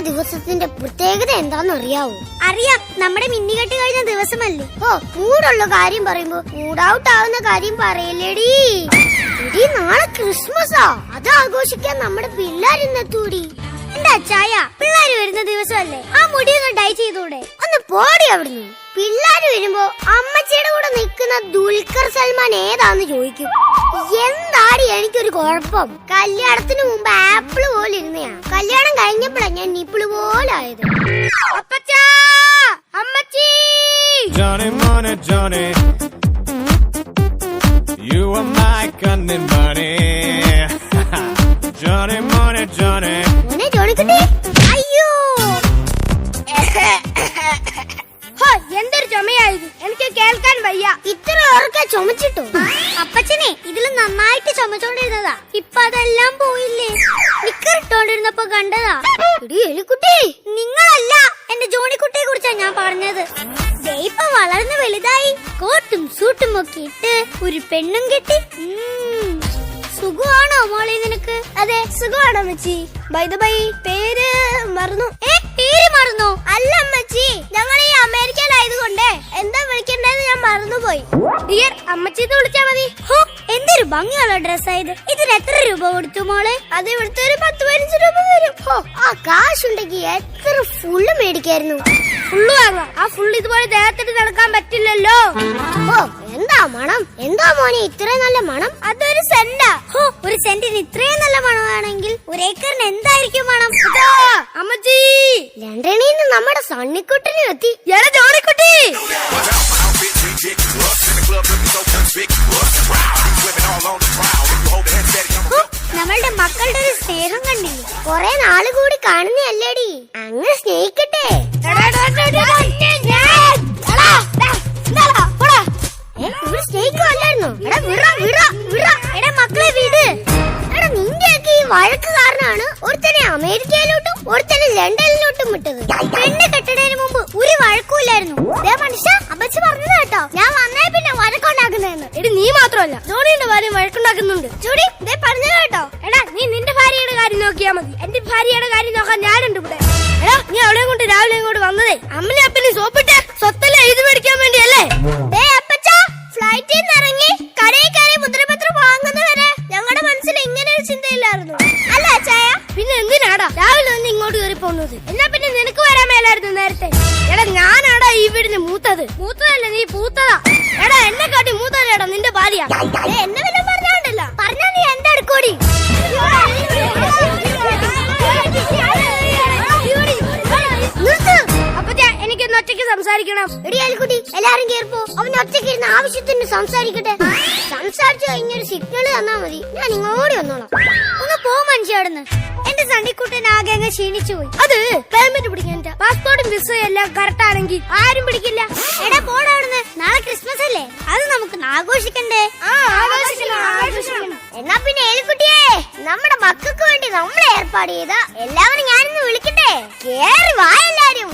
ദിവസത്തിന്റെ പ്രത്യേകത എന്താന്ന് അറിയാവോ? അറിയാം, നമ്മുടെ മിന്നികെട്ട് കഴിഞ്ഞ ദിവസമല്ലേ. മൂടുള്ള കാര്യം പറയുമ്പോ മൂഡ് ഔട്ട് ആവുന്ന കാര്യം പറയല്ലേടി. ഇടി നാളെ ക്രിസ്മസാ, അത് ആഘോഷിക്കാൻ നമ്മുടെ പിള്ളേരിന്നെത്തൂടി. എന്റെ അച്ചായ, പിള്ളേര് വരുന്ന ദിവസമല്ലേ, ആ മുടിയൊന്ന് ഡൈ ചെയ്തൂടെ? ഒന്ന് പോടി അവിടുന്ന്. പിള്ളേര് വരുമ്പോ അമ്മച്ചിയുടെ കൂടെ നിൽക്കുന്ന ദുൽഖർ സൽമാൻ ഏതാന്ന് ചോദിക്കും. എന്താടി എനിക്കൊരു കുഴപ്പം? കല്യാണത്തിന് മുമ്പ് ആപ്പിള് പോലെ ഇരുന്നയാ, കല്യാണം കഴിഞ്ഞപ്പോഴാ ഞാൻ നിപ്പിള് പോലെ ആയത്. അപ്പച്ചാ, അമ്മച്ചി. Johnny money Johnny, you are my cunning bunny. Johnny money Johnny. മോനെ ജോണിക്കുട്ടി. അയ്യോ, എന്തൊരു ചുമയായത്, എനിക്ക് കേൾക്കാൻ വയ്യ. ഇത്ര ഉറക്കെ ചുമച്ചിട്ടോ? അപ്പച്ചനെ ഇതിൽ നന്നായിട്ട് ചുമച്ചോണ്ടിരുന്നതാ, ഇപ്പൊ അതെല്ലാം പോയില്ലേ. നിക്കറിട്ടോണ്ടിരുന്നപ്പോ കണ്ടതാ. എലിക്കുട്ടി, നിങ്ങളല്ല, എന്റെ ജോണിക്കുട്ടിയെ കുറിച്ചാ ഞാൻ പറഞ്ഞത്. ഇപ്പൊ വളർന്ന് വലുതായി, കോട്ടും സൂട്ടും ഒക്കെ ഇട്ട് ഒരു പെണ്ണും കെട്ടി. സുഖമാണോ മോളെ നിനക്ക്? അതെ, സുഖമാണോ അമ്മച്ചി? ബൈ ദ ബൈ, പേര് മറന്നു. പേര് മറന്നോ? അല്ല അമ്മച്ചി, ഞങ്ങൾ ഈ അമേരിക്കയിലായതുകൊണ്ട് എന്താ വിളിക്കണ്ടെന്ന് ഞാൻ മറന്നുപോയി. ഡിയർ അമ്മച്ചിന്ന് വിളിച്ചാ മതി. എന്തൊരു ഭംഗിയുള്ള ഡ്രസ്സായത്. ഇതിന് എത്ര രൂപ കൊടുത്തു മോളെ? അത് ഇവിടുത്തെ ഒരു 10-15 രൂപ വരും. ആ കാശുണ്ടെങ്കിൽ എത്ര ഫുള്ള് മേടിക്കായിരുന്നു. ഫുള്ള് വാങ്ങാം, ആ ഫുള്ള് ഇതുപോലെ ദേഹത്തിട്ട് നടക്കാൻ പറ്റില്ലല്ലോ. എന്താ മണം? എന്താ മോനെ ഇത്രയും നല്ല മണം? അതൊരു സെന്റാ. ഒരു സെന്റിന് ഇത്രയും നല്ല മണമാണെങ്കിൽ ഒരു ഏക്കറിന് എന്തായിരിക്കും മണം? അമ്മച്ചി, ലണ്ടനിൽ നിന്ന് നമ്മുടെ സണ്ണിക്കുട്ടനും എത്തി. ജോണിക്കുട്ടി, നമ്മളുടെ മക്കളുടെ ഒരു സ്നേഹം കണ്ടില്ലേ? കൊറേ നാള് കൂടി കാണുന്നല്ലേടി, അങ്ങ് സ്നേഹിക്കട്ടെ. ഇവിടെ സ്നേഹിക്കുമല്ലായിരുന്നോ? എടാ മക്കളെ വീട്. എടാ നിന്റെയൊക്കെ ഈ വഴക്ക് കാരണമാണ് ഒരുത്തനെ അമേരിക്കയിലോട്ടും ഒരുത്തനെ ലണ്ടനിലോട്ടും വിട്ടത്. പെണ്ണ് കെട്ടതിന് മുമ്പ് ഒരു വഴക്കുമില്ലായിരുന്നു. മനുഷ്യ അപ്പച്ചി പറഞ്ഞത് കേട്ടോ, ഞാൻ വന്നേ പിന്നെ വഴക്കുണ്ടാക്കുന്നതെന്ന്. എടി നീ മാത്രമല്ല, ജോണിയുടെ ഭാര്യ വഴക്കുണ്ടാക്കുന്നുണ്ട്. ജോഡി പറഞ്ഞത് കേട്ടോ. എടാ നീ നിന്റെ ഭാര്യയുടെ കാര്യം നോക്കിയാ മതി, എന്റെ ഭാര്യയുടെ കാര്യം നോക്കാൻ ഞാനുണ്ട് ഇവിടെ. എടാ നീ അവളെയും കൊണ്ട് രാവിലെ ഇങ്ങോട്ട് വന്നതേ അമ്മനെ അപ്പനെ സോപ്പിട്ട് സ്വത്തല്ല എഴുതി മേടിക്കാൻ വേണ്ടിയല്ലേ? ഫ്ലൈറ്റിൽ നിന്ന് ഇറങ്ങി കടയിൽ കയറി മുദ്രപത്രം വാങ്ങുന്നവരെ ഞങ്ങളുടെ മനസ്സിൽ ഇങ്ങനെ ഒരു ചിന്തയില്ലായിരുന്നു. അല്ല ചായ, പിന്നെ എന്തിനാടാ രാവിലെ നിന്ന് ഇങ്ങോട്ട് കയറി പോകുന്നത്? എന്നാ പിന്നെ നിനക്ക് വരാൻ മേലായിരുന്നു നേരത്തെ. എടാ ഞാനാടാ ഈ വീടിന് മൂത്തതല്ല, നീ പൂത്തതാ. എടാ എന്നെ കാട്ടി മൂത്തതല്ലേടാ നിന്റെ ഭാര്യ. എന്നെ വല്ലതും പറഞ്ഞാണ്ടല്ലോ, പറഞ്ഞാ നീ എന്റെ അടുക്കോടി. എനിക്കൊന്ന് ഒറ്റയ്ക്ക് സംസാരിക്കണം. എടി അയൽക്കുട്ടി, എല്ലാരും കേറിപ്പോ. അവൻ ഒറ്റയ്ക്ക് ഇരുന്ന് ആവശ്യത്തിന് സംസാരിക്കട്ടെ. സംസാരിച്ചു കഴിഞ്ഞൊരു സിഗ്നൽ തന്നാ മതി, ഞാൻ ഇങ്ങോട്ട് വന്നോളാം. ഒന്ന് പോ മനുഷ്യടുന്ന്. എന്റെ സണ്ണിക്കുട്ടൻ ആകെ അങ്ങ് ക്ഷീണിച്ചു പോയി. അത് പെർമിറ്റ് പിടിക്കാൻ പാസ്പോർട്ടും വിസയും എല്ലാം കറക്റ്റ് ആണെങ്കിൽ ആരും പിടിക്കില്ല. എടാ പോടാവിടുന്ന്, നാളെ ക്രിസ്മസ് അല്ലേ, അത് നമുക്ക് ആഘോഷിക്കണ്ടേ? എന്നാ പിന്നെ എലിക്കുട്ടിയെ, നമ്മുടെ മക്കൾക്ക് വേണ്ടി നമ്മളെ ഏർപ്പാട് ചെയ്ത എല്ലാവരും ഞാനിന്ന് വിളിക്കട്ടെ. കേറി വാ എല്ലാരും.